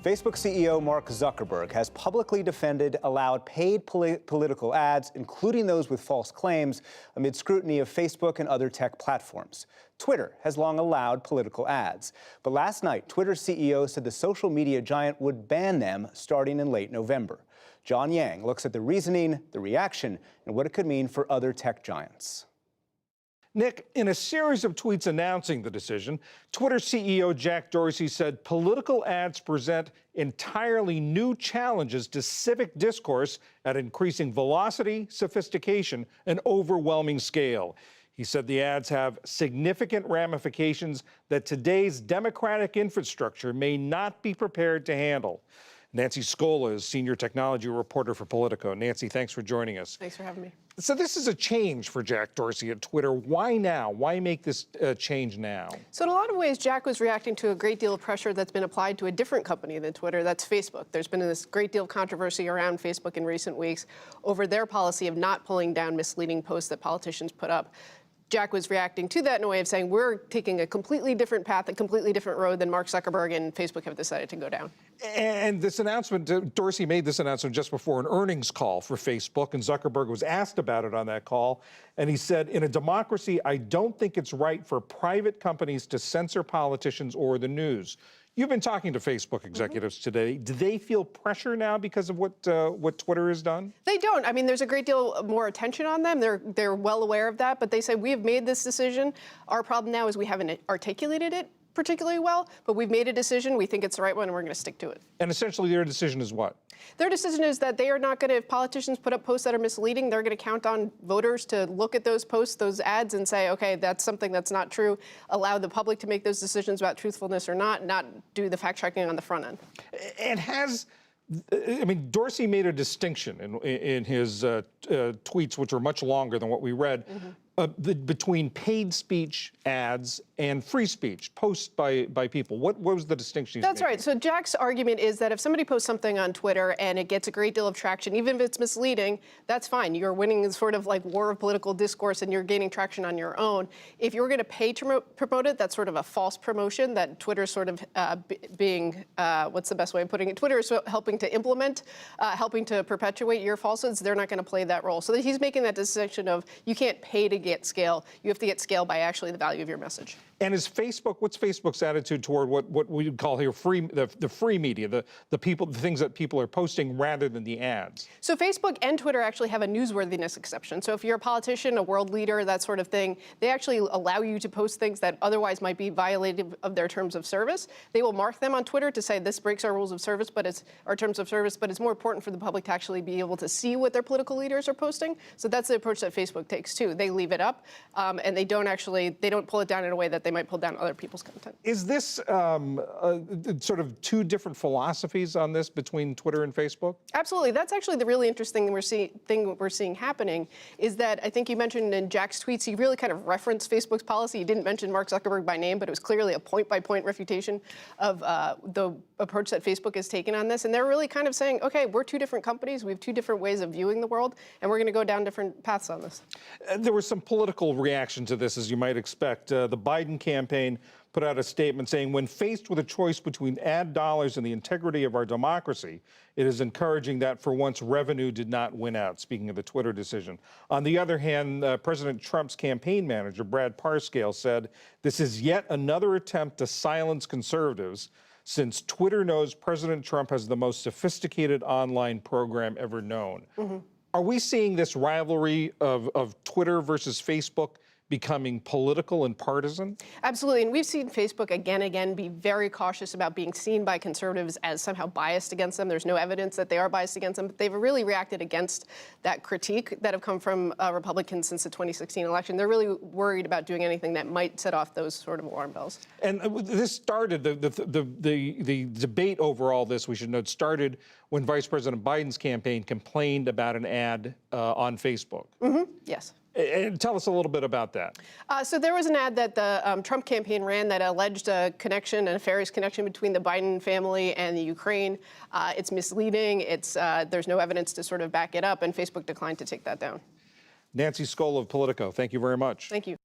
Facebook CEO Mark Zuckerberg has publicly defended allowed paid political ads, including those with false claims, amid scrutiny of Facebook and other tech platforms. Twitter has long allowed political ads, but last night, Twitter's CEO said the social media giant would ban them starting in late November. John Yang looks at the reasoning, the reaction, and what it could mean for other tech giants. Nick, in a series of tweets announcing the decision, Twitter CEO Jack Dorsey said political ads present entirely new challenges to civic discourse at increasing velocity, sophistication, and overwhelming scale. He said the ads have significant ramifications that today's democratic infrastructure may not be prepared to handle. Nancy Scola is senior technology reporter for Politico. Nancy, thanks for joining us. Thanks for having me. So this is a change for Jack Dorsey at Twitter. Why now? Why make this change now? So in a lot of ways, Jack was reacting to a great deal of pressure that's been applied to a different company than Twitter, that's Facebook. There's been this great deal of controversy around Facebook in recent weeks over their policy of not pulling down misleading posts that politicians put up. Jack was reacting to that in a way of saying, we're taking a completely different path, a completely different road than Mark Zuckerberg and Facebook have decided to go down. And this announcement, Dorsey made this announcement just before an earnings call for Facebook, and Zuckerberg was asked about it on that call. And he said, in a democracy, I don't think it's right for private companies to censor politicians or the news. You've been talking to Facebook executives today. Do they feel pressure now because of what Twitter has done? They don't. I mean, there's a great deal more attention on them. They're well aware of that, but they say, we have made this decision. Our problem now is we haven't articulated it particularly well, but we've made a decision. We think it's the right one, and we're going to stick to it. And essentially, their decision is what? Their decision is that they are not going to, if politicians put up posts that are misleading, they're going to count on voters to look at those posts, those ads, and say, okay, that's something that's not true. Allow the public to make those decisions about truthfulness or not do the fact-checking on the front end. And I mean, Dorsey made a distinction in his tweets, which were much longer than what we read, between paid speech ads and free speech, posts by people. What was the distinction? That's right. So Jack's argument is that if somebody posts something on Twitter and it gets a great deal of traction, even if it's misleading, that's fine. You're winning sort of like war of political discourse and you're gaining traction on your own. If you're going to pay to promote it, that's sort of a false promotion that Twitter's sort of being, what's the best way of putting it? Twitter is helping to implement, helping to perpetuate your falsehoods. They're not going to play that role. So he's making that distinction of you can't pay to get scale. You have to get scale by actually the value of your message. And what's Facebook's attitude toward what we would call here the free media, the things that people are posting rather than the ads? So Facebook and Twitter actually have a newsworthiness exception. So if you're a politician, a world leader, that sort of thing, they actually allow you to post things that otherwise might be violative of their terms of service. They will mark them on Twitter to say this breaks our rules of service, but it's our terms of service, but it's more important for the public to actually be able to see what their political leaders are posting. So that's the approach that Facebook takes too. They leave it up and they don't pull it down in a way that they might pull down other people's content. Is this sort of two different philosophies on this between Twitter and Facebook? Absolutely. That's actually the really interesting thing we're seeing happening is that I think you mentioned in Jack's tweets, he really kind of referenced Facebook's policy. He didn't mention Mark Zuckerberg by name, but it was clearly a point-by-point refutation of the approach that Facebook has taken on this. And they're really kind of saying, okay, we're two different companies. We have two different ways of viewing the world, and we're going to go down different paths on this. There was some political reaction to this, as you might expect. The Biden campaign put out a statement saying, when faced with a choice between ad dollars and the integrity of our democracy, it is encouraging that for once revenue did not win out, speaking of the Twitter decision. On the other hand, President Trump's campaign manager, Brad Parscale, said, this is yet another attempt to silence conservatives since Twitter knows President Trump has the most sophisticated online program ever known. Are we seeing this rivalry of Twitter versus Facebook becoming political and partisan? Absolutely, and we've seen Facebook again and again be very cautious about being seen by conservatives as somehow biased against them. There's no evidence that they are biased against them, but they've really reacted against that critique that have come from Republicans since the 2016 election. They're really worried about doing anything that might set off those sort of alarm bells. And this started, the debate over all this, we should note, started when Vice President Biden's campaign complained about an ad on Facebook. Yes. And tell us a little bit about that. So there was an ad that the Trump campaign ran that alleged a connection, a nefarious connection between the Biden family and the Ukraine. It's misleading. There's no evidence to sort of back it up, and Facebook declined to take that down. Nancy Scola of Politico, thank you very much. Thank you.